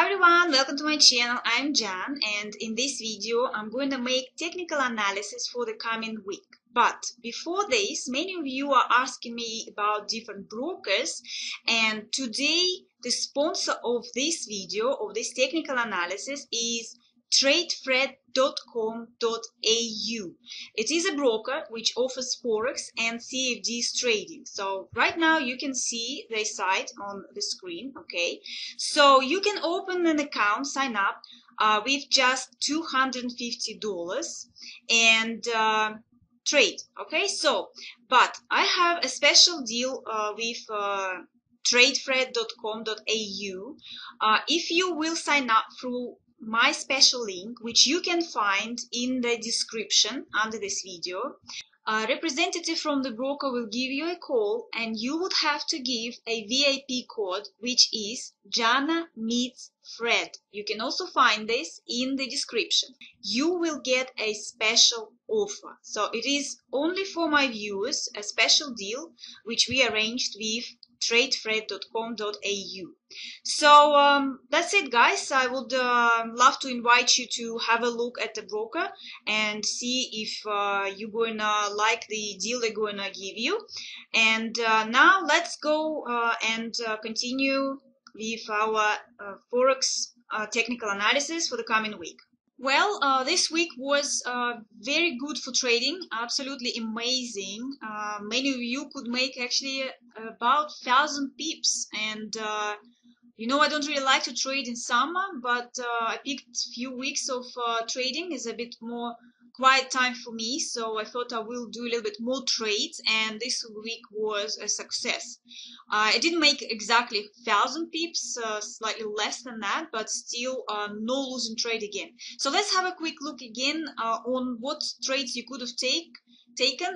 everyone, welcome to my channel. I'm Jan, and in this video I'm going to make technical analysis for the coming week. But before this, many of you are asking me about different brokers, and today the sponsor of this video, of this technical analysis, is tradefred.com.au. It is a broker which offers Forex and CFDs trading. So right now you can see their site on the screen, okay? So you can open an account, sign up with just $250 and trade, okay? So, but I have a special deal with tradefred.com.au. If you will sign up through my special link, which you can find in the description under this video, a representative from the broker will give you a call, and you would have to give a VIP code, which is Jana meets Fred. You can also find this in the description. You will get a special offer. So it is only for my viewers, a special deal which we arranged with tradefred.com.au. So that's it, guys. I would love to invite you to have a look at the broker and see if you're gonna like the deal they're gonna give you. And now let's go and continue with our Forex technical analysis for the coming week. Well, this week was very good for trading, absolutely amazing. Many of you could make actually about 1,000 pips, and you know, I don't really like to trade in summer, but I picked a few weeks of trading. Is a bit more quiet time for me, so I thought I will do a little bit more trades, and this week was a success. I didn't make exactly 1,000 pips, slightly less than that, but still no losing trade again. So let's have a quick look again on what trades you could have taken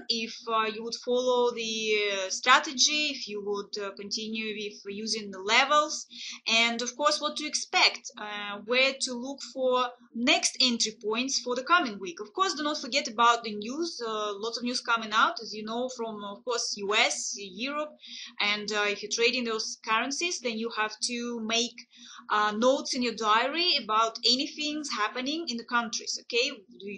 if you would follow the strategy, if you would continue with using the levels, and of course what to expect, where to look for next entry points for the coming week. Of course, do not forget about the news. Lots of news coming out, as you know, from of course US, Europe, and if you're trading those currencies, then you have to make notes in your diary about anything happening in the countries, okay,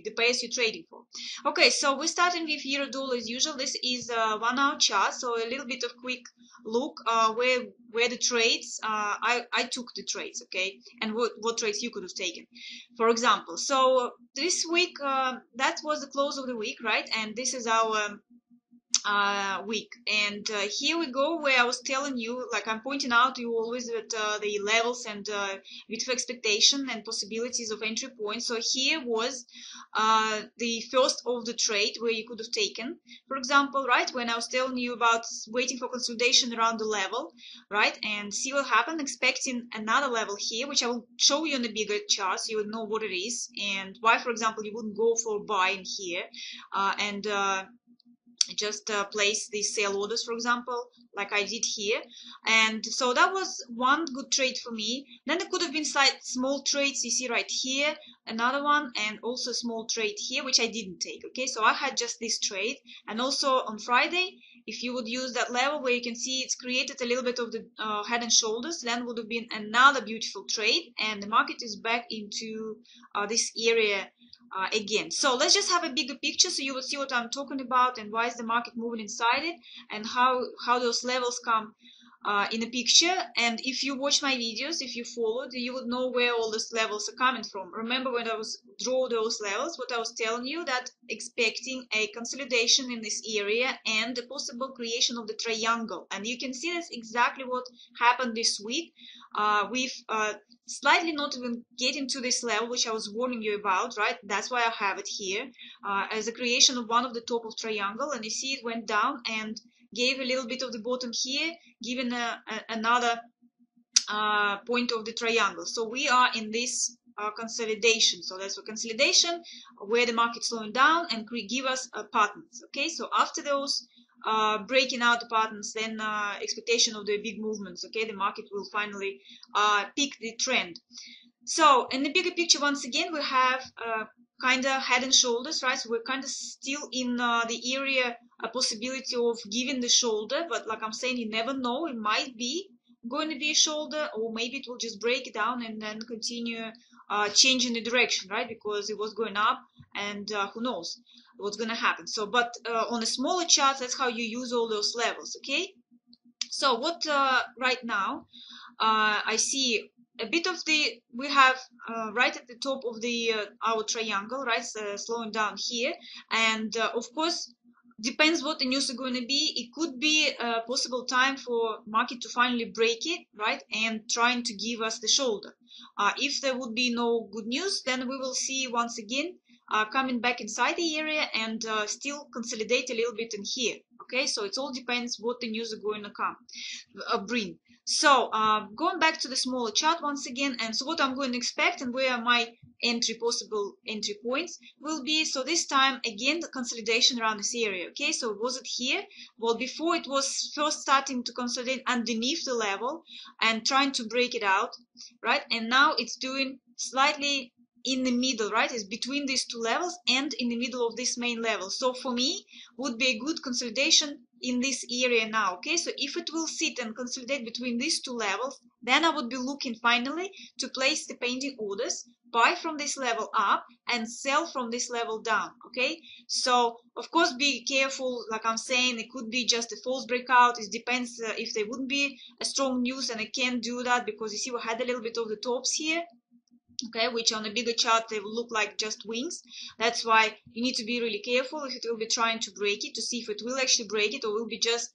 the pairs you're trading for. Okay, so we're starting with euro dollar as usual. This is a 1 hour chart, so a little bit of quick look where the trades I took the trades, okay, and what trades you could have taken, for example. So this week that was the close of the week, right? And this is our week, and here we go, where I was telling you, like I'm pointing out to you always that the levels and with expectation and possibilities of entry points. So here was the first of the trade where you could have taken, for example, right, when I was telling you about waiting for consolidation around the level, right, and see what happened, expecting another level here, which I will show you on the bigger chart so you would know what it is and why, for example, you wouldn't go for buying here and just place these sell orders, for example, like I did here. And so that was one good trade for me. Then there could have been small trades, you see right here, another one, and also a small trade here, which I didn't take, okay? So I had just this trade. And also on Friday, if you would use that level where you can see it's created a little bit of the head and shoulders, then would have been another beautiful trade, and the market is back into this area again. So let's just have a bigger picture so you will see what I'm talking about and why is the market moving inside it, and how those levels come in the picture. And if you watch my videos, if you followed, you would know where all these levels are coming from. Remember when I was draw those levels, what I was telling you, that expecting a consolidation in this area and the possible creation of the triangle. And you can see that's exactly what happened this week with slightly not even getting to this level, which I was warning you about, right? That's why I have it here as a creation of one of the top of triangle, and you see it went down and gave a little bit of the bottom here, giving another point of the triangle. So we are in this consolidation. So that's a consolidation where the market's slowing down and give us patterns, okay? So after those breaking out the patterns, then expectation of the big movements, okay, the market will finally pick the trend. So in the bigger picture, once again, we have kind of head and shoulders, right? So we're kind of still in the area, a possibility of giving the shoulder, but like I'm saying, you never know, it might be going to be a shoulder, or maybe it will just break it down and then continue changing the direction, right? Because it was going up, and who knows what's going to happen. So, but on a smaller chart, that's how you use all those levels, okay? So what right now I see a bit of we have right at the top of the our triangle, right, slowing down here, and of course depends what the news are going to be. It could be a possible time for market to finally break it, right, and trying to give us the shoulder. If there would be no good news, then we will see once again coming back inside the area and still consolidate a little bit in here. Okay, so it all depends what the news are going to bring. So going back to the smaller chart once again, and so what I'm going to expect and where my possible entry points will be. So this time again the consolidation around this area. Okay, so was it here? Well, before it was first starting to consolidate underneath the level and trying to break it out, right? And now it's doing slightly in the middle, right? It's between these two levels and in the middle of this main level. So for me would be a good consolidation in this area now. Okay, so if it will sit and consolidate between these two levels, then I would be looking finally to place the pending orders, buy from this level up and sell from this level down. Okay, so of course be careful, like I'm saying, it could be just a false breakout. It depends if there wouldn't be a strong news, and I can't do that because you see we had a little bit of the tops here, okay, which on a bigger chart they will look like just wings. That's why you need to be really careful if it will be trying to break it, to see if it will actually break it or will be just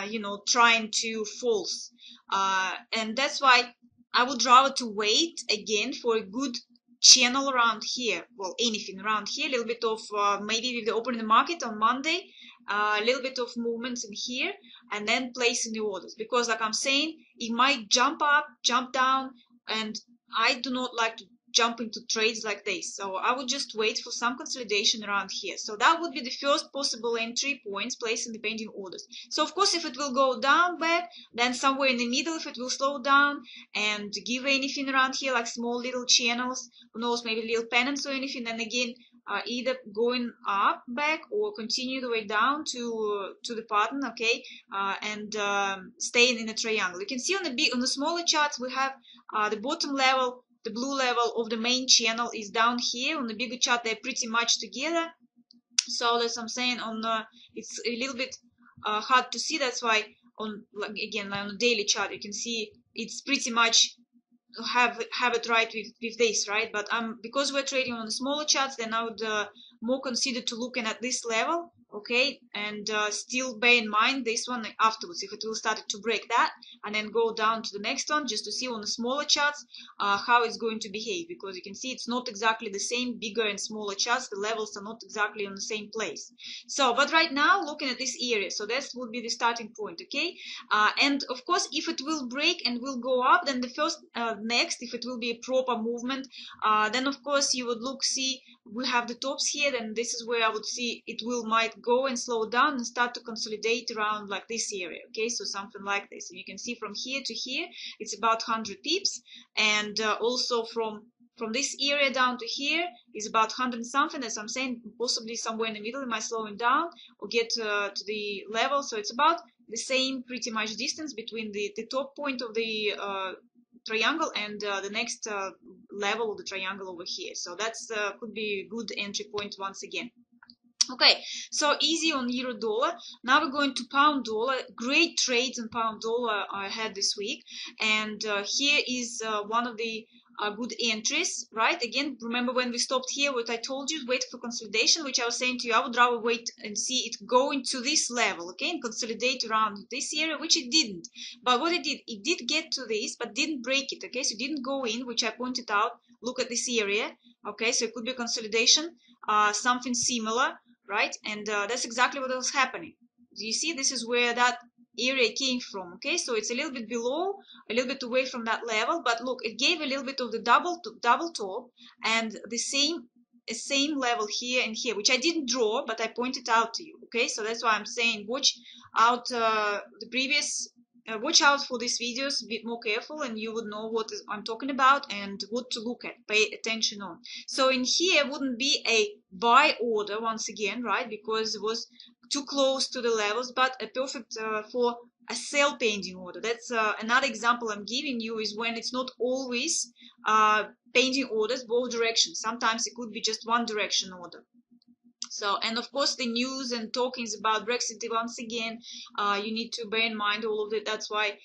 you know, trying to false. And that's why I would rather to wait again for a good channel around here. Well, anything around here, a little bit of maybe with the open in the market on Monday, a little bit of movements in here, and then placing the orders, because like I'm saying, it might jump up, jump down, and I do not like to jump into trades like this. So I would just wait for some consolidation around here. So that would be the first possible entry points, placing the pending orders. So of course, if it will go down back, then somewhere in the middle, if it will slow down and give anything around here, like small little channels, who knows, maybe little pennants or anything, then again, either going up back or continue the way down to the pattern, okay, and staying in a triangle. You can see on the smaller charts we have the bottom level, the blue level of the main channel is down here. On the bigger chart they're pretty much together. So that's what I'm saying. On it's a little bit hard to see. That's why on, like, again, like on the daily chart you can see it's pretty much have it right with this, right? But because we're trading on the smaller charts, then I would more consider to looking at this level, okay, and still bear in mind this one afterwards, if it will start to break that and then go down to the next one, just to see on the smaller charts how it's going to behave, because you can see it's not exactly the same. Bigger and smaller charts, the levels are not exactly on the same place. So but right now looking at this area, so that would be the starting point, okay. And of course if it will break and will go up, then the first next, if it will be a proper movement, then of course you would see we have the tops here, then this is where I would see it might go and slow down and start to consolidate around like this area, okay, so something like this. And you can see from here to here it's about 100 pips, and also from this area down to here is about 100 something, as I'm saying, possibly somewhere in the middle it might slowing down or get to the level. So it's about the same pretty much distance between the top point of the triangle and the next level of the triangle over here. So that's could be a good entry point once again. Okay, so easy on euro dollar. Now we're going to pound dollar. Great trades in pound dollar I had this week, and here is one of the good entries, right? Again, remember when we stopped here, what I told you, wait for consolidation, which I was saying to you, I would rather wait and see it go into this level, okay, and consolidate around this area, which it didn't. But what it did get to this, but didn't break it, okay, so it didn't go in, which I pointed out. Look at this area, okay, so it could be a consolidation, something similar, right? And that's exactly what was happening. Do you see? This is where that area came from, okay, so it's a little bit below, a little bit away from that level, but look, it gave a little bit of the double top and the same level here and here, which I didn't draw, but I pointed out to you, okay. So that's why I'm saying watch out watch out for these videos a bit more careful, and you would know what I'm talking about and what to look at, pay attention on. So in here wouldn't be a buy order once again, right, because it was too close to the levels, but a perfect for a sell pending order. That's another example I'm giving you, is when it's not always pending orders both directions. Sometimes it could be just one direction order. So, and of course the news and talkings about Brexit, once again, you need to bear in mind all of it. That's why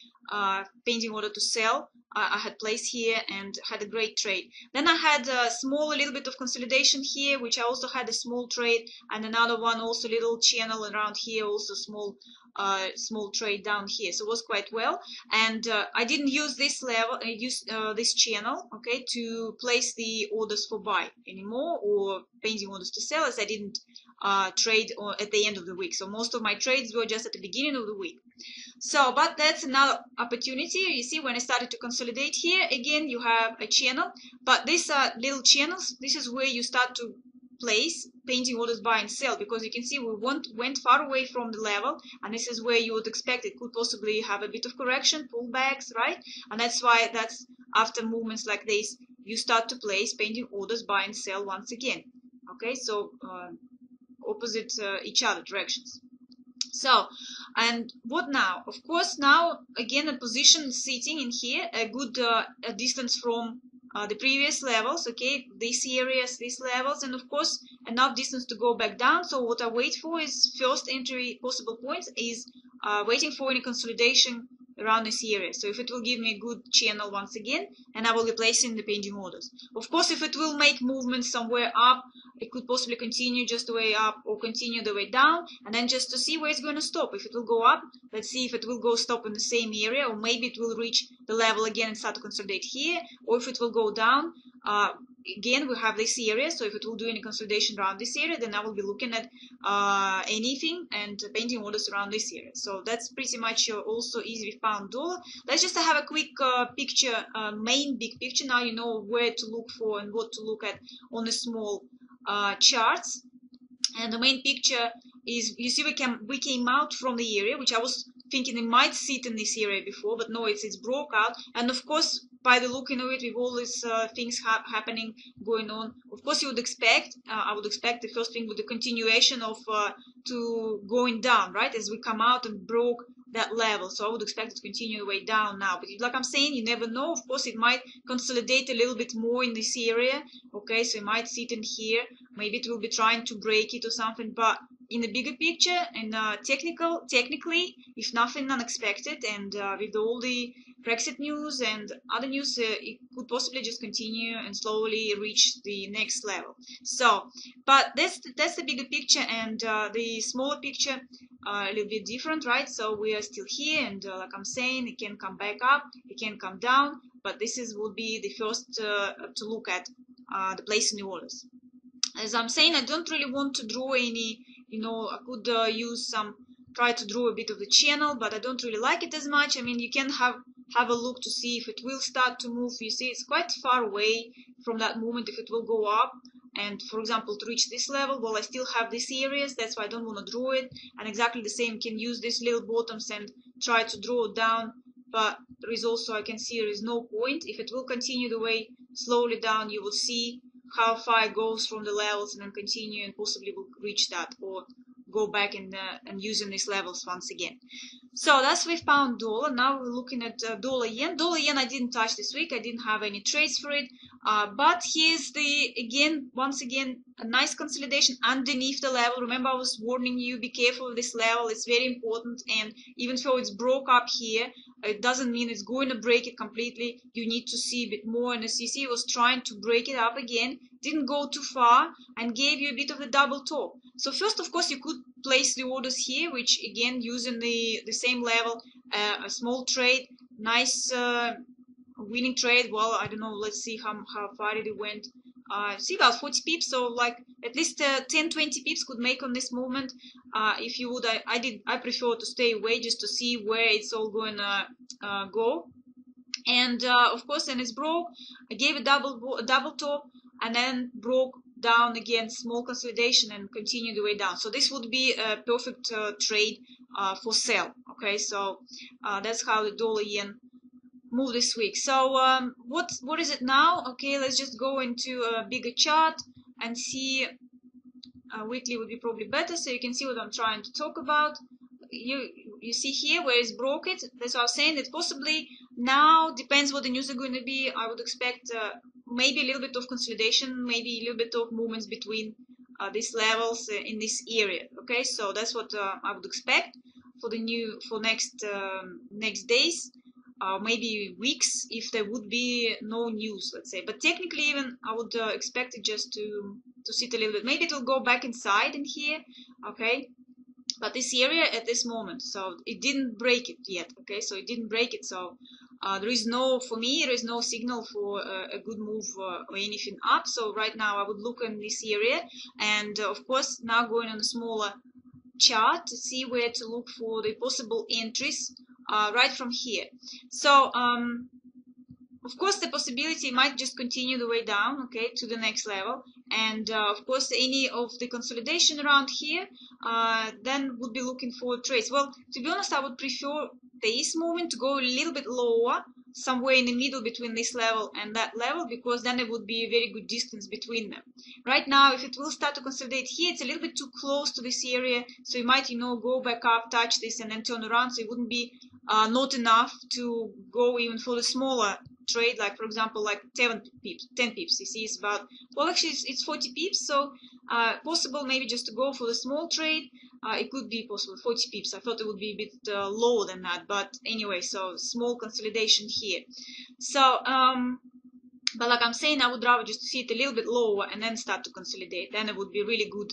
pending order to sell I had placed here and had a great trade. Then I had a small, a little bit of consolidation here, which I also had a small trade, and another one also little channel around here, also small trade down here. So it was quite well, and I didn't use this level, I used this channel, okay, to place the orders for buy anymore, or pending orders to sell, as I didn't trade at the end of the week. So most of my trades were just at the beginning of the week. So, but that's another opportunity. You see, when I started to consolidate here, again, you have a channel, but these are little channels. This is where you start to place pending orders buy and sell, because you can see we went far away from the level, and this is where you would expect it could possibly have a bit of correction, pullbacks, right? And that's why that's after movements like this, you start to place pending orders buy and sell once again. Okay, so opposite each other directions. So, and what now? Of course, now again a position sitting in here, a good a distance from the previous levels, okay, these areas, these levels, and of course enough distance to go back down. So what I wait for is first entry possible points is waiting for any consolidation around this area. So if it will give me a good channel once again, and I will be placing the pending orders. Of course, if it will make movement somewhere up, it could possibly continue just the way up or continue the way down, and then just to see where it's going to stop. If it will go up, let's see if it will go stop in the same area, or maybe it will reach the level again and start to consolidate here, or if it will go down. Again, we have this area, so if it will do any consolidation around this area, then I will be looking at anything and pending orders around this area. So that's pretty much also easy with pound dollar. Let's just have a quick picture, main big picture. Now you know where to look for and what to look at on the small charts. And the main picture is, you see, we came out from the area, which I was thinking it might sit in this area before, but no, it's broke out. And of course, by the looking of it, with all these things happening, going on, of course you would expect, I would expect the first thing with the continuation of to going down, right, as we come out and broke that level. So I would expect it to continue the way down now, but like I'm saying, you never know. Of course, it might consolidate a little bit more in this area, okay, so it might sit in here, maybe it will be trying to break it or something, but in the bigger picture and technically, if nothing unexpected, and with all the Brexit news and other news, it could possibly just continue and slowly reach the next level. So, but that's the bigger picture, and the smaller picture a little bit different, right? So we are still here, and like I'm saying, it can come back up, it can come down, but this would be the first to look at the place in the orders. As I'm saying, I don't really want to draw any, you know, I could try to draw a bit of the channel, but I don't really like it as much. I mean, you can have a look to see if it will start to move. You see, it's quite far away from that movement if it will go up. And for example, to reach this level, well, I still have these areas, that's why I don't want to draw it. And exactly the same, can use these little bottoms and try to draw it down. But there is also, I can see there is no point. If it will continue the way slowly down, you will see how far it goes from the levels and then continue and possibly will reach that or go back and using these levels once again. So that's with pound dollar. Now we're looking at dollar yen. Dollar yen I didn't touch this week. I didn't have any trades for it. But here's once again, a nice consolidation underneath the level. Remember, I was warning you, be careful of this level. It's very important. And even though it's broke up here, it doesn't mean it's going to break it completely. You need to see a bit more. And as you see, it was trying to break it up again. Didn't go too far and gave you a bit of a double top. So first, of course, you could place the orders here, which again, using the same level, a small trade, nice winning trade. Well, I don't know, let's see how far it went. See, about 40 pips, so like at least 10-20 pips could make on this movement. If you would, I prefer to stay away just to see where it's all going to go. And of course, then it's broke. I gave a double top and then broke down again, small consolidation, and continue the way down. So this would be a perfect trade for sell. Okay, so that's how the dollar yen move this week. So what is it now? Okay, let's just go into a bigger chart and see. Weekly would be probably better, so you can see what I'm trying to talk about. you see here where it's broke it. That's what I was saying, that possibly now, depends what the news are going to be, I would expect maybe a little bit of consolidation, maybe a little bit of movements between these levels in this area. Okay, so that's what I would expect for next days, maybe weeks, if there would be no news, let's say. But technically, even I would expect it just to sit a little bit. Maybe it will go back inside in here. Okay, but this area at this moment, so it didn't break it yet. Okay, so it didn't break it, so there is no, for me, there is no signal for a good move or anything up. So right now I would look in this area, and of course now going on a smaller chart to see where to look for the possible entries right from here. So of course the possibility might just continue the way down, okay, to the next level, and of course any of the consolidation around here, then would be looking for trades. Well, to be honest, I would prefer this movement to go a little bit lower, somewhere in the middle between this level and that level, because then there would be a very good distance between them. Right now, if it will start to consolidate here, it's a little bit too close to this area, so you might, go back up, touch this, and then turn around, so it wouldn't be not enough to go even for the smaller trade, like for example, like 10 pips. You see, it's about, well, actually it's 40 pips, so possible maybe just to go for the small trade. It could be possible 40 pips. I thought it would be a bit lower than that, but anyway, so small consolidation here. So but like I'm saying, I would rather just see it a little bit lower and then start to consolidate. Then it would be really good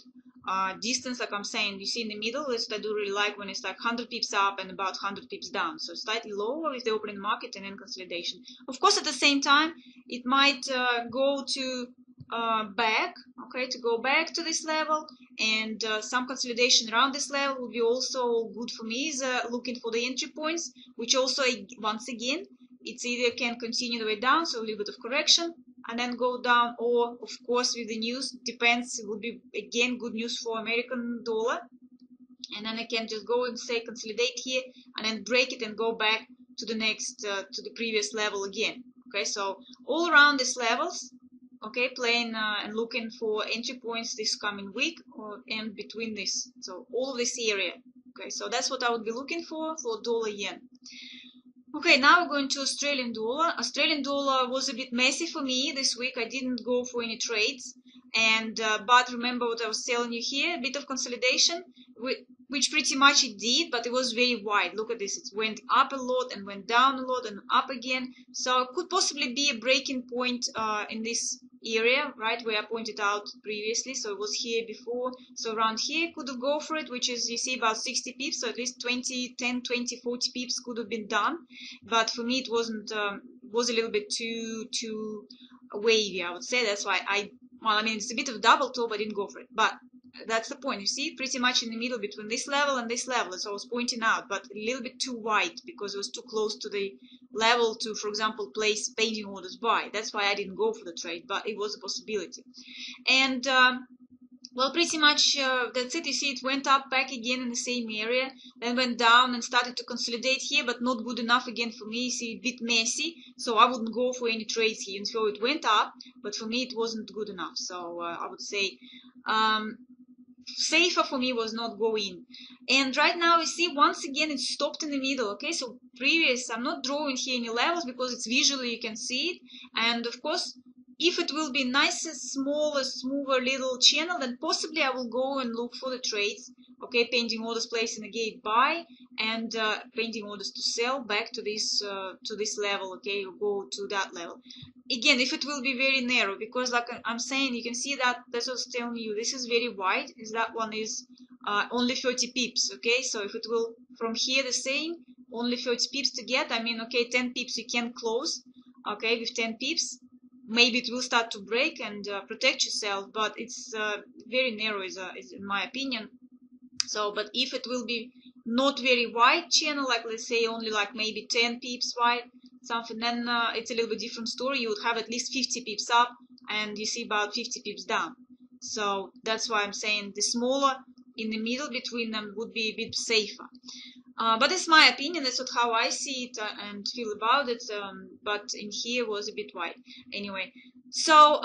distance. Like I'm saying, you see in the middle, that's what I do really like, when it's like 100 pips up and about 100 pips down. So slightly lower with the opening market and then consolidation. Of course, at the same time, it might go to back, okay, to go back to this level, and some consolidation around this level would be also good for me, is looking for the entry points, which also, once again, it's either can continue the way down, so a little bit of correction, and then go down, or of course with the news, depends, it would be again good news for American dollar, and then I can just go and say consolidate here and then break it and go back to the next to the previous level again. Okay, so all around these levels, okay, playing and looking for entry points this coming week, and between this, so all of this area. Okay, so that's what I would be looking for dollar yen. Okay, now we're going to Australian dollar. Australian dollar was a bit messy for me this week. I didn't go for any trades, and but remember what I was telling you here, a bit of consolidation, which pretty much it did, but it was very wide. Look at this, it went up a lot and went down a lot and up again, so it could possibly be a breaking point in this area, right, where I pointed out previously. So it was here before, so around here could have go for it, which is, you see, about 60 pips, so at least 10, 20, 40 pips could have been done, but for me it wasn't, was a little bit too wavy, I would say. That's why well, I mean, it's a bit of double top, I didn't go for it, but that's the point. You see, pretty much in the middle between this level and this level, as I was pointing out, but a little bit too wide because it was too close to the level to, for example, place pending orders buy. That's why I didn't go for the trade, but it was a possibility. And well, pretty much that's it. You see, it went up back again in the same area, then went down and started to consolidate here, but not good enough again for me. You see, a bit messy, so I wouldn't go for any trades here. And so it went up, but for me it wasn't good enough. So I would say safer for me was not go in. And right now you see, once again it stopped in the middle. Okay, so previous, I'm not drawing here any levels because it's visually you can see it, and of course if it will be nicer, smaller, smoother little channel, then possibly I will go and look for the trades. Okay, pending orders placing a gate buy, and pending orders to sell back to this level. Okay, go to that level again if it will be very narrow, because like I'm saying, you can see that that's what I was telling you, this is very wide, is that one is only 30 pips. Okay, so if it will from here the same, only 30 pips to get, I mean, okay, 10 pips you can close, okay, with 10 pips maybe it will start to break and protect yourself, but it's very narrow is in my opinion. So but if it will be not very wide channel, like let's say only like maybe 10 pips wide something, then it's a little bit different story. You would have at least 50 pips up and you see about 50 pips down. So that's why I'm saying the smaller in the middle between them would be a bit safer. But it's my opinion. That's not how I see it and feel about it. But in here was a bit wide. Anyway, so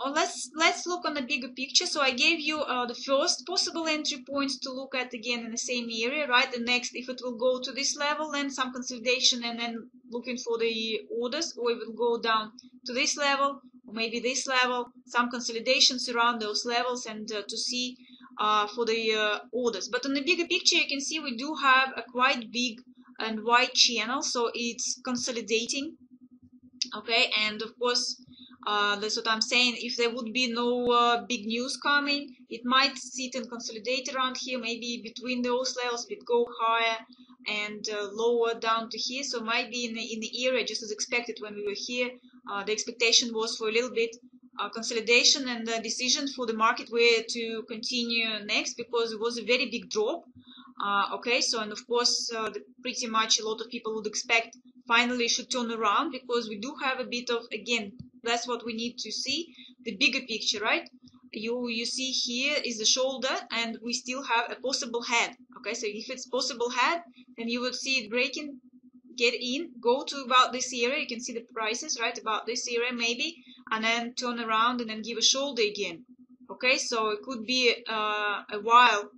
let's look on the bigger picture. So I gave you the first possible entry points to look at again in the same area, right? The next, if it will go to this level, then some consolidation, and then looking for the orders, or it will go down to this level, or maybe this level, some consolidations around those levels, and to see for the orders. But on the bigger picture, you can see we do have a quite big and wide channel, so it's consolidating. Okay, and of course, that's what I'm saying. If there would be no big news coming, it might sit and consolidate around here, maybe between those levels, it go higher and lower down to here. So might be in the area just as expected when we were here. The expectation was for a little bit consolidation, and the decision for the market where to continue next, because it was a very big drop. Okay, so and of course pretty much a lot of people would expect finally should turn around, because we do have a bit of, again, that's what we need to see, the bigger picture, right? You see here is the shoulder, and we still have a possible head. Okay, so if it's possible head, then you would see it breaking, get in, go to about this area, you can see the prices, right, about this area maybe, and then turn around and then give a shoulder again. Okay, so it could be a while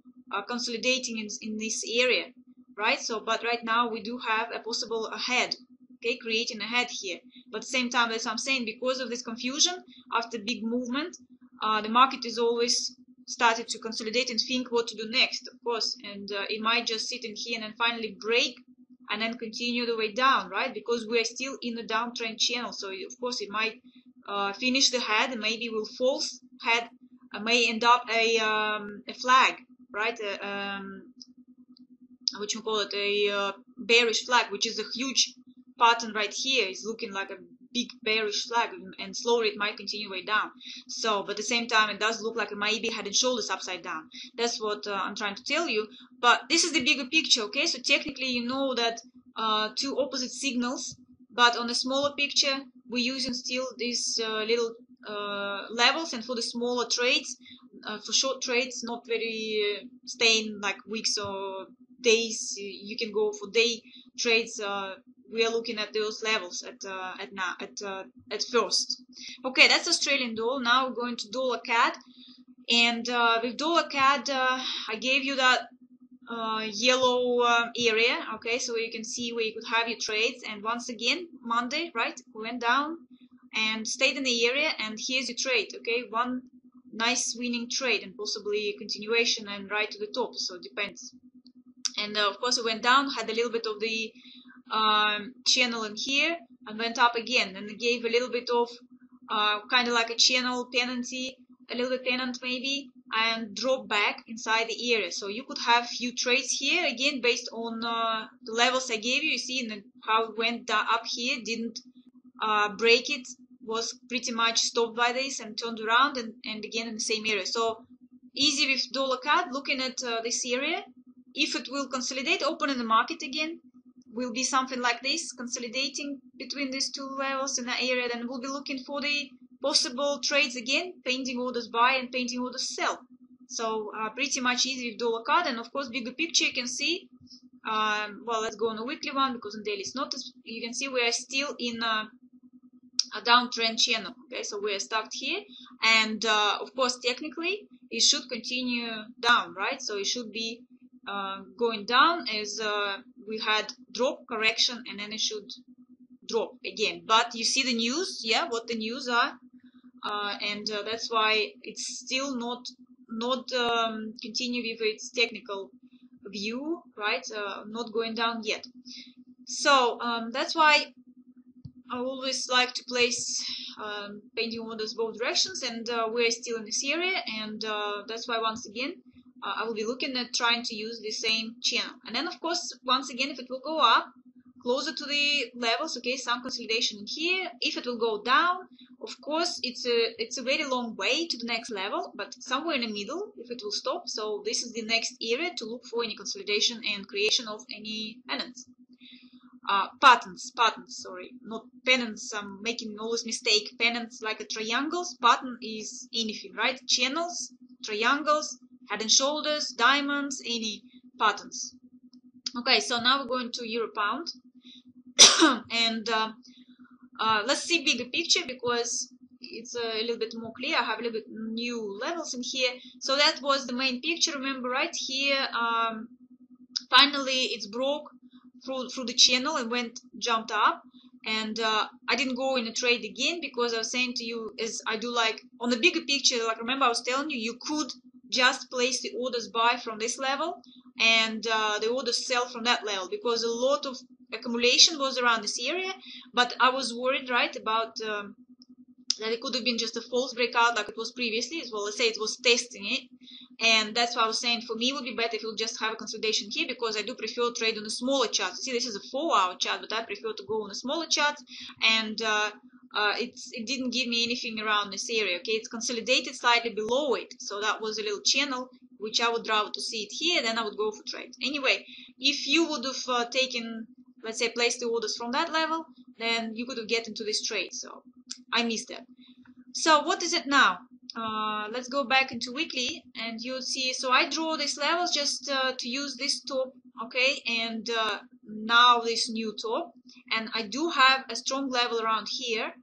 consolidating in this area, right? So but right now we do have a possible head, okay, creating a head here. But at the same time, as I'm saying, because of this confusion after big movement, the market is always started to consolidate and think what to do next, of course, and it might just sit in here and then finally break and then continue the way down, right? Because we are still in the downtrend channel, so of course it might finish the head, and maybe will false head, may end up a flag, right? What you call it, a bearish flag, which is a huge pattern right here. Is looking like a big bearish flag, and slowly it might continue way down. So, but at the same time, it does look like it maybe head and shoulders upside down. That's what I'm trying to tell you. But this is the bigger picture, okay? So technically, you know that two opposite signals, but on a smaller picture, we're using still these little levels, and for the smaller trades, for short trades, not very staying like weeks or days, you can go for day trades. We are looking at those levels at first. Okay, that's Australian dollar. Now we're going to dollar CAD, and with dollar CAD, I gave you that yellow area. Okay, so you can see where you could have your trades, and once again Monday, right, we went down and stayed in the area, and here's your trade. Okay, one nice winning trade, and possibly a continuation and right to the top, so it depends. And of course it went down, had a little bit of the channel in here, and went up again, and it gave a little bit of kind of like a channel penalty, a little bit pennant maybe, and drop back inside the area. So you could have few trades here again based on the levels I gave you. You see how it went up here, didn't break it, was pretty much stopped by this and turned around, and again in the same area. So easy with dollar CAD, looking at this area. If it will consolidate, open in the market again, will be something like this, consolidating between these two levels in that area, then we'll be looking for the possible trades again, painting orders buy and painting orders sell. So pretty much easy with dollar CAD. And of course bigger picture you can see, well, let's go on a weekly one, because on daily it's not. You can see we are still in a downtrend channel. Okay, so we are stuck here, and of course technically it should continue down, right? So it should be going down, as we had drop, correction, and then it should drop again. But you see the news, yeah, what the news are, and that's why it's still not continue with its technical view, right? Not going down yet. So that's why I always like to place painting orders both directions, and we're still in this area, and that's why once again I will be looking at trying to use the same channel. And then of course once again, if it will go up closer to the levels, okay, some consolidation in here. If it will go down, of course it's a very long way to the next level, but somewhere in the middle if it will stop. So this is the next area to look for any consolidation and creation of any pennants. Patterns, sorry, not pennants. I'm making always mistake. Pennants like a triangles. Pattern is anything, right? Channels, triangles, head and shoulders, diamonds, any patterns. Okay, so now we're going to Euro Pound. And let's see bigger picture, because it's a little bit more clear. I have a little bit new levels in here. So that was the main picture, remember, right here. Finally it's broke through the channel and jumped up, and I didn't go in a trade again, because I was saying to you, is I do like on the bigger picture, like remember I was telling you, you could just place the orders buy from this level and the orders sell from that level, because a lot of accumulation was around this area. But I was worried, right, about that it could have been just a false breakout like it was previously as well. Let's say it was testing it, and that's why I was saying for me it would be better if you just have a consolidation here, because I do prefer trade on a smaller chart. See, this is a 4-hour chart, but I prefer to go on a smaller chart, and it didn't give me anything around this area. Okay, it's consolidated slightly below it, so that was a little channel which I would rather to see it here, then I would go for trade. Anyway, if you would have taken, let's say, placed the orders from that level, then you could have get into this trade. So I missed that. So what is it now? Let's go back into weekly, and you'll see. So I draw these levels just to use this top, okay, and now this new top, and I do have a strong level around here.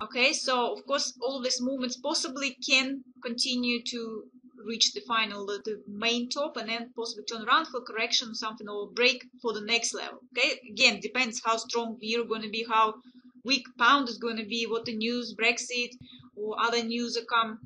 Okay, so of course all of these movements possibly can continue to reach the final, the main top, and then possibly turn around for correction or something, or break for the next level. Okay, again, depends how strong the euro going to be, how weak pound is going to be, what the news, Brexit or other news that come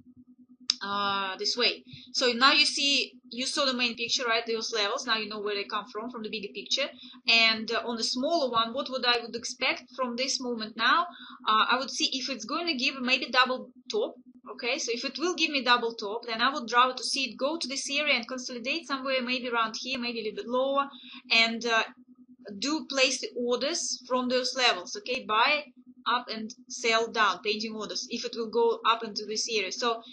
this way. So now you saw the main picture, right? Those levels, now you know where they come from the bigger picture. And on the smaller one, what I would expect from this moment now, I would see if it's going to give maybe double top. Okay, so if it will give me double top, then I would rather to see it go to this area and consolidate somewhere maybe around here, maybe a little bit lower, and do place the orders from those levels. Okay, buy up and sell down, painting orders, if it will go up into this area. So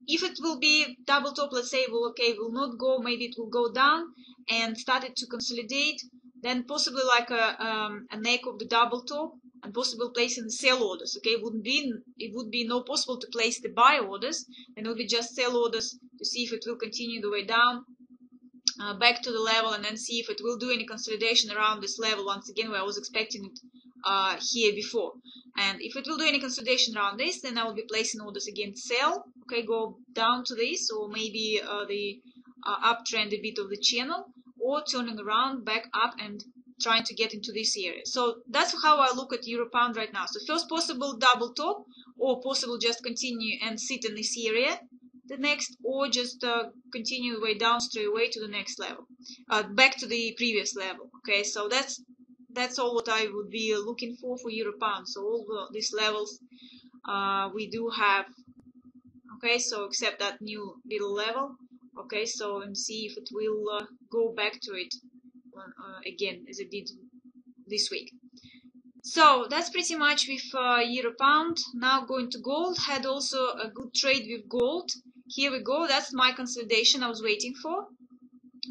if it will be double top, let's say, well, okay, will not go, maybe it will go down and started to consolidate, then possibly like a neck of the double top, and possible placing the sell orders. Okay, it would be no possible to place the buy orders, and it would be just sell orders to see if it will continue the way down back to the level, and then see if it will do any consolidation around this level once again where I was expecting it here before. And if it will do any consolidation around this, then I will be placing orders again sell. Okay, go down to this, or maybe the uptrend a bit of the channel, or turning around back up and trying to get into this area. So that's how I look at euro pound right now. So first possible double top, or possible just continue and sit in this area the next, or just continue the way down straight away to the next level, back to the previous level. Okay, so that's all what I would be looking for euro pound. So all these levels we do have. Okay, so except that new little level. Okay, so and see if it will go back to it again as it did this week. So that's pretty much with euro pound. Now going to gold. Had also a good trade with gold. Here we go. That's my consolidation I was waiting for.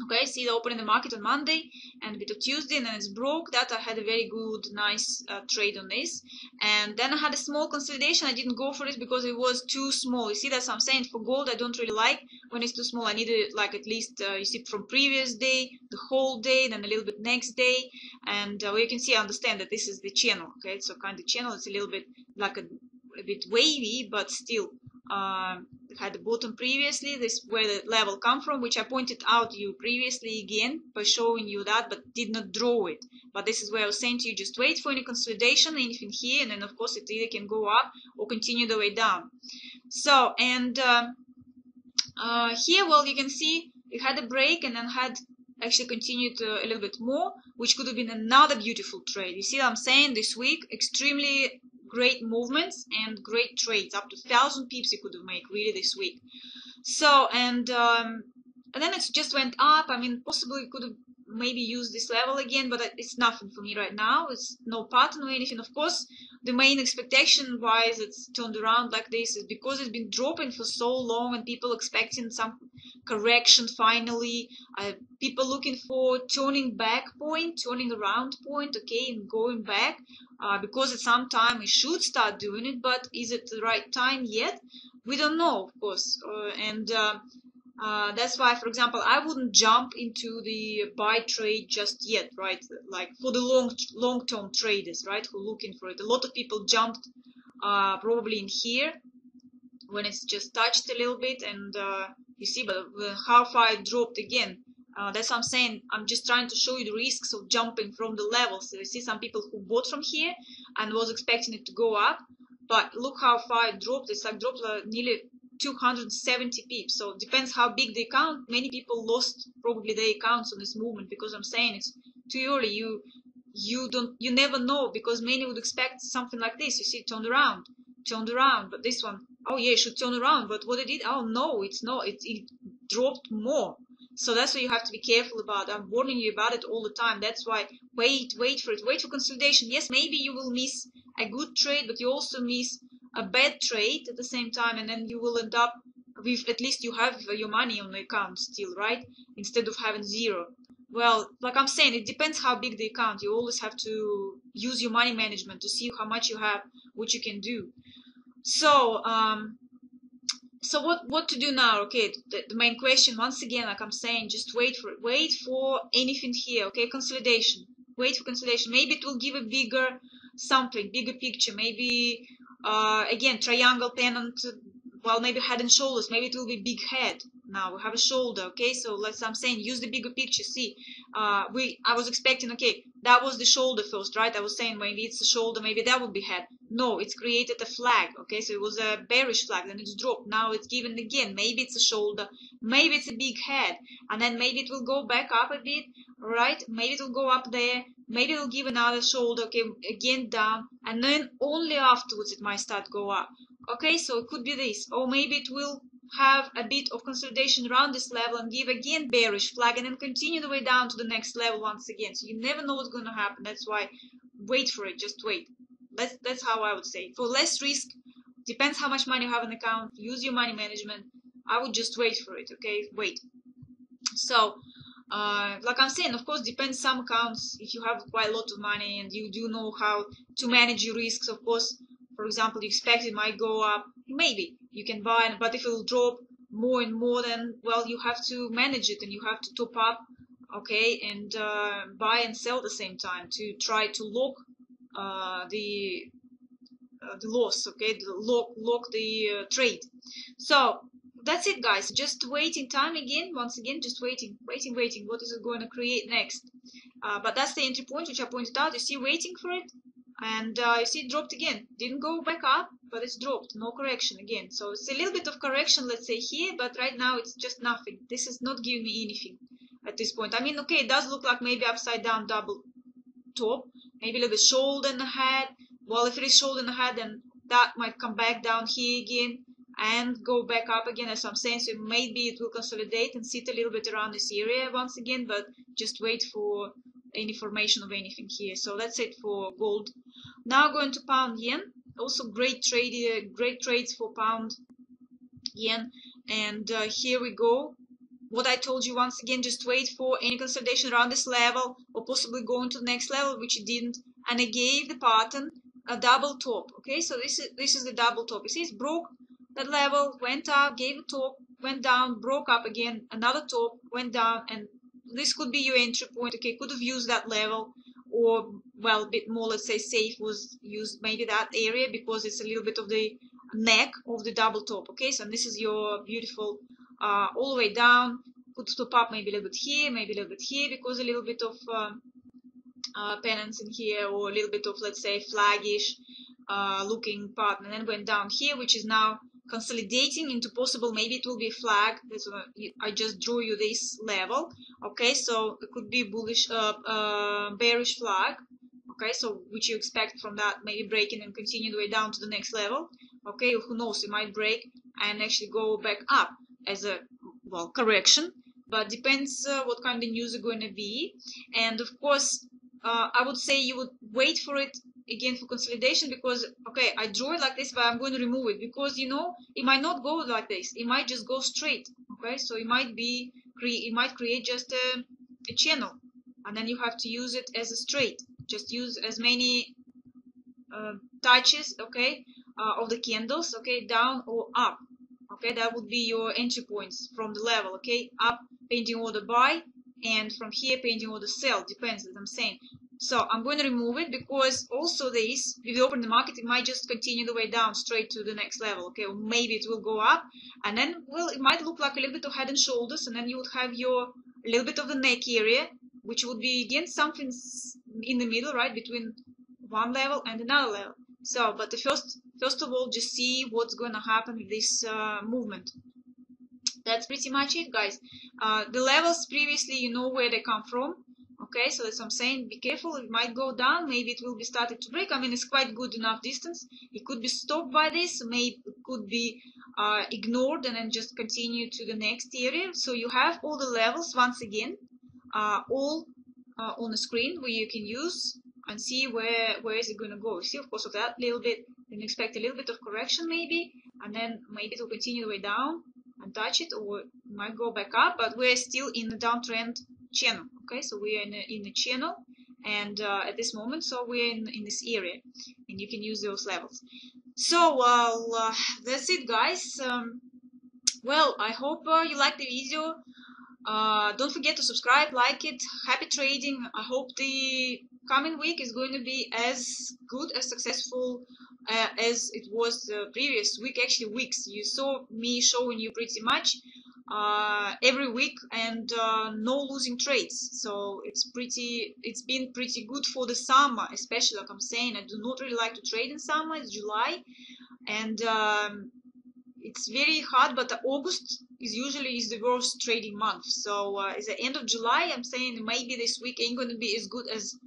Okay, see the open in the market on Monday and a bit of Tuesday, and then it's broke. That I had a very good, nice trade on this. And then I had a small consolidation. I didn't go for it because it was too small. You see, that's what I'm saying. For gold, I don't really like when it's too small. I need it like at least, you see, from previous day, the whole day, then a little bit next day. And well, you can see, I understand that this is the channel. Okay, so kind of channel. It's a little bit like a bit wavy, but still. Had the bottom previously, this where the level come from, which I pointed out to you previously again by showing you that, but did not draw it. But this is where I was saying to you, just wait for any consolidation, anything here, and then of course it either can go up or continue the way down. So, and here, well, you can see we had a break and then had actually continued a little bit more, which could have been another beautiful trade. You see what I'm saying? This week, extremely great movements and great trades, up to 1,000 pips you could have made really this week. So, and then it just went up. I mean, possibly you could have maybe used this level again, but it's nothing for me right now. It's no pattern or anything. Of course, the main expectation why it's turned around like this is because it's been dropping for so long and people expecting some correction finally, people looking for turning back point, turning around point, okay, and going back, because at some time we should start doing it, but is it the right time yet? We don't know, of course, and That's why, for example, I wouldn't jump into the buy trade just yet, right? Like for the long-term traders, right, who are looking for it. A lot of people jumped probably in here when it's just touched a little bit, and you see, but how far it dropped again. That's what I'm saying. I'm just trying to show you the risks of jumping from the levels. So you see some people who bought from here and was expecting it to go up, but look how far it dropped. It's like dropped nearly 270 pips. So it depends how big the account. Many people lost probably their accounts on this movement, because I'm saying it's too early. You never know, because many would expect something like this. You see, turned around, but this one, oh yeah, it should turn around, but what it did, oh no, it's not. It dropped more. So that's what you have to be careful about. I'm warning you about it all the time. That's why wait for it. Wait for consolidation. Yes, maybe you will miss a good trade, but you also miss a bad trade at the same time, and then you will end up with, at least you have your money on the account still, right? Instead of having zero. Well, like I'm saying, it depends how big the account. You always have to use your money management to see how much you have, what you can do. So, so what to do now? Okay, the main question, once again, like I'm saying, just wait for it. Wait for anything here, okay? Consolidation. Wait for consolidation. Maybe it will give a bigger something, bigger picture. Maybe, again, triangle pennant, well, maybe head and shoulders. Maybe it will be big head. Now we have a shoulder, okay? So let's, I'm saying, use the bigger picture. See, I was expecting, okay, that was the shoulder first, right? I was saying maybe it's the shoulder, maybe that would be head. No, it's created a flag, okay? So it was a bearish flag, then it's dropped. Now it's given again. Maybe it's a shoulder, maybe it's a big head, and then maybe it will go back up a bit, right? Maybe it will go up there. Maybe it will give another shoulder, okay, again down, and then only afterwards it might start go up. Okay, so it could be this, or maybe it will have a bit of consolidation around this level and give again bearish flag, and then continue the way down to the next level once again. So you never know what's going to happen. That's why wait for it. Just wait. That's how I would say. For less risk, depends how much money you have in the account. Use your money management. I would just wait for it. Okay, wait. So like I'm saying, of course, depends some accounts. If you have quite a lot of money and you do know how to manage your risks, of course, for example, you expect it might go up, maybe you can buy, but if it will drop more and more, then, well, you have to manage it and you have to top up, okay, and buy and sell at the same time to try to lock the loss, okay, lock the trade. So that's it, guys. Just waiting time again, once again, just waiting. What is it going to create next? But that's the entry point, which I pointed out. You see, waiting for it. And you see it dropped again. Didn't go back up, but it's dropped. No correction again. So it's a little bit of correction, let's say, here, but right now it's just nothing. This is not giving me anything at this point. I mean, okay, it does look like maybe upside down double top, maybe a little bit shoulder and a head. Well, if it is shoulder and a head, then that might come back down here again and go back up again, as I'm saying. So maybe it will consolidate and sit a little bit around this area once again, but just wait for any formation of anything here. So that's it for gold. Now going to pound yen. Also great trades for pound yen. And here we go. What I told you, once again, just wait for any consolidation around this level, or possibly going to the next level, which it didn't, and it gave the pattern a double top. Okay, so this is the double top. You see, it broke that level, went up, gave a top, went down, broke up again, another top, went down, and this could be your entry point. Okay, could have used that level, or, well, a bit more, let's say, safe was used maybe that area, because it's a little bit of the neck of the double top. Okay, so this is your beautiful all the way down. Could stop up maybe a little bit here, maybe a little bit here, because a little bit of pennants in here, or a little bit of, let's say, flaggish looking pattern, and then went down here, which is now consolidating into possible, maybe it will be flag. That's what I just drew you this level. Okay, so it could be bullish, bearish flag. Okay, so which you expect from that, maybe breaking and continue the way down to the next level. Okay, who knows, it might break and actually go back up as a, well, correction, but depends what kind of news are going to be. And of course, I would say you would wait for it again for consolidation, because, okay, I draw it like this, but I'm going to remove it, because, you know, it might not go like this. It might just go straight. Okay, so it might be it might create just a channel, and then you have to use it as a straight. Just use as many touches, okay, of the candles, okay, down or up. Okay, that would be your entry points from the level. Okay, up pending order buy, and from here pending order sell, depends, as I'm saying. So I'm going to remove it, because also this, if you open the market, it might just continue the way down straight to the next level. Okay, or maybe it will go up, and then, well, it might look like a little bit of head and shoulders, and then you would have your little bit of the neck area, which would be again something in the middle, right, between one level and another level. So, but the first of all, just see what's going to happen with this movement. That's pretty much it, guys. The levels previously, you know where they come from. Okay, so that's what I'm saying. Be careful, it might go down, maybe it will be started to break. I mean, it's quite good enough distance. It could be stopped by this, maybe it could be ignored and then just continue to the next area. So you have all the levels once again, all on the screen, where you can use and see where is it going to go. See, of course, of that little bit, then expect a little bit of correction maybe, and then maybe it will continue the way down and touch it, or it might go back up, but we're still in the downtrend channel. Okay, so we are in the channel, and at this moment, so we're in this area, and you can use those levels. So that's it, guys. Well, I hope you liked the video. Don't forget to subscribe, like it. Happy trading. I hope the coming week is going to be as good, as successful as it was the previous week. Actually, weeks. You saw me showing you pretty much every week, and no losing trades. So it's been pretty good for the summer, especially, like I'm saying. I do not really like to trade in summer. It's July, and it's very hard, but August is usually the worst trading month. So it's the end of July. I'm saying maybe this week ain't going to be as good as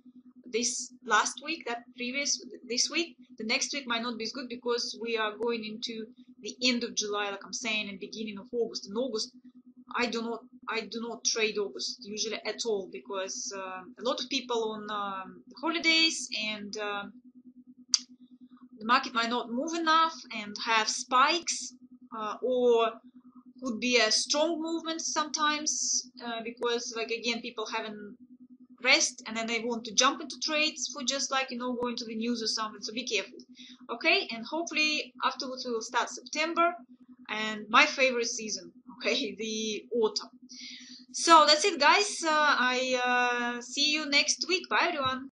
this last week, this week. The next week might not be as good, because we are going into the end of July, like I'm saying, and beginning of August. In August, I do not trade August usually at all, because a lot of people on holidays, and the market might not move enough and have spikes, or would be a strong movement sometimes, because, like, again, people haven't rest, and then they want to jump into trades for just, like, going to the news or something. So be careful. Okay, and hopefully afterwards we will start September, and my favorite season, okay, the autumn. So that's it, guys. I see you next week. Bye, everyone.